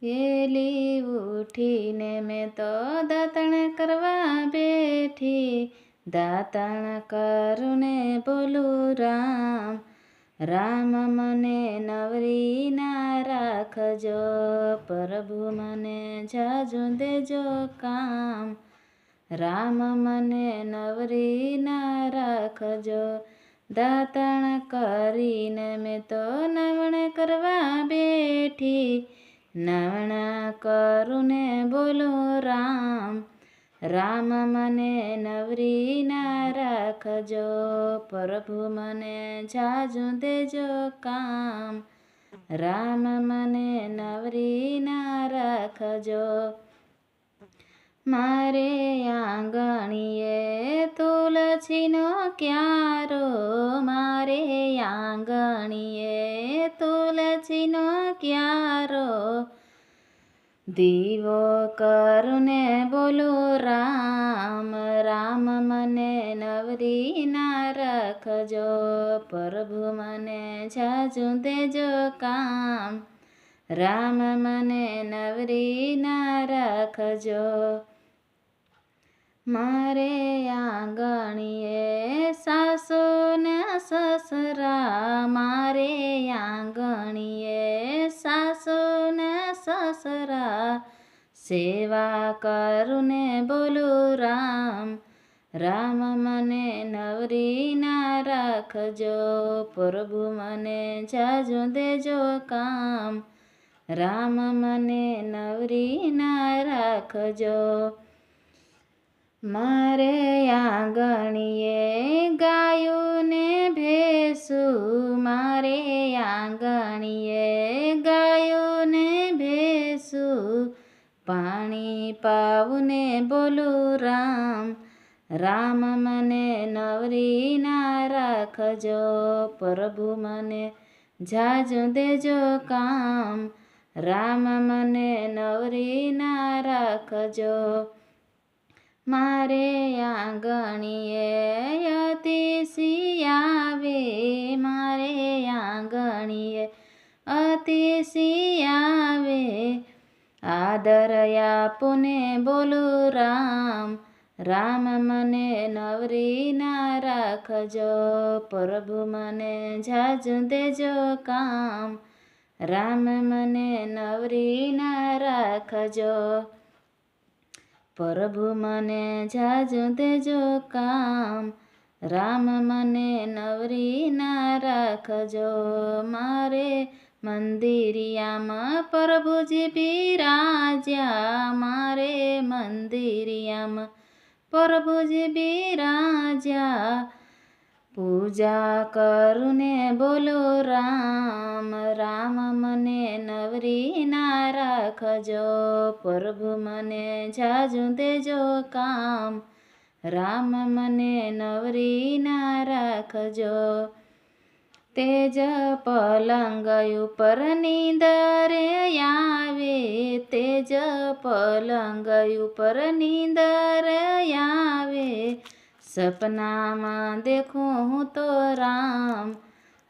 વેલી ઉઠીને મેં તો દાતણ કરવા બેઠી, દાતણ કરું ને બોલું રામ. રામ મને નવરી ના રાખજો, પ્રભુ મને જાજુ દેજો કામ. રામ મને નવરી ના રાખજો, દાતણ કરીને મેં તો નવણ કરવા બેઠી, નવણા કરું ને બોલું રામ. રામ મને નવરી ના રાખજો, પ્રભુ મને જાજુ દેજો કામ. રામ મને નવરી ના રાખજો. મારે આંગણીએ તુલસીનો ક્યારો, મારે આંગણીએ તુલસીનો ક્યારો, દીવો કરું ને બોલું રામ. રામ મને નવરી ના રાખજો, પ્રભુ મને જાજુ દેજો કામ. રામ મને નવરી ના રાખજો. મારે આંગણીએ સાસુ ને સસરા, મારે આંગણીએ સાસુ ને સસરા, સેવા કરું ને બોલું રામ. રામ મને નવરી ના રાખજો, પ્રભુ મને જાજુ દેજો કામ. રામ મને નવરી ના રાખજો. મારે આંગણીએ ગાયું ને ભેંસું, મારે આંગણીએ ગાયું ને ભેંસું, પાણી પાવું ને બોલું રામ. રામ મને નવરી ના રાખજો, પ્રભુ મને જાજુ દેજો કામ. રામ મને નવરી ના રાખજો. મારે આંગણીએ અતિશી આવે, મારે આંગણીએ અતિશી આવે, આદર આપું ને બોલું રામ. રામ મને નવરી ના રાખજો, પ્રભુ મને જાજુ દેજો કામ. રામ મને નવરી ના રાખજો, પ્રભુ મને જાજુ દેજો કામ. રામ મને નવરી ના રાખજો. મારે મંદિરિયામાં પ્રભુજી બિરાજ્યા, મારે મંદિરિયામાં પ્રભુજી બિરાજ્યા, પૂજા કરું ને બોલું રામ. રામ મને નવરી ના રાખજો, પ્રભુ મને જાજુ દેજો કામ. રામ મને નવરી ના રાખજો. તેજ પલંગ ઉપર નીંદરે આવે, તેજ પલંગ ઉપર નીંદર આવે, સપનામાં દેખું હું તો રામ.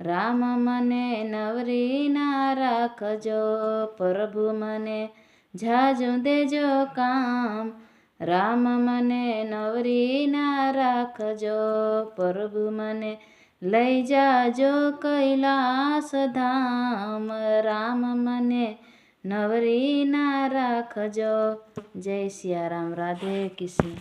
રામ મને નવરી ના રાખજો, પ્રભુ મને જાજુ દેજો કામ. રામ મને નવરી ના રાખજો, પ્રભુ મને લઈ જાજો કૈલાસ ધામ. રામ મને નવરી ના રાખજો. જય સિયારામ. રાધે કિશન.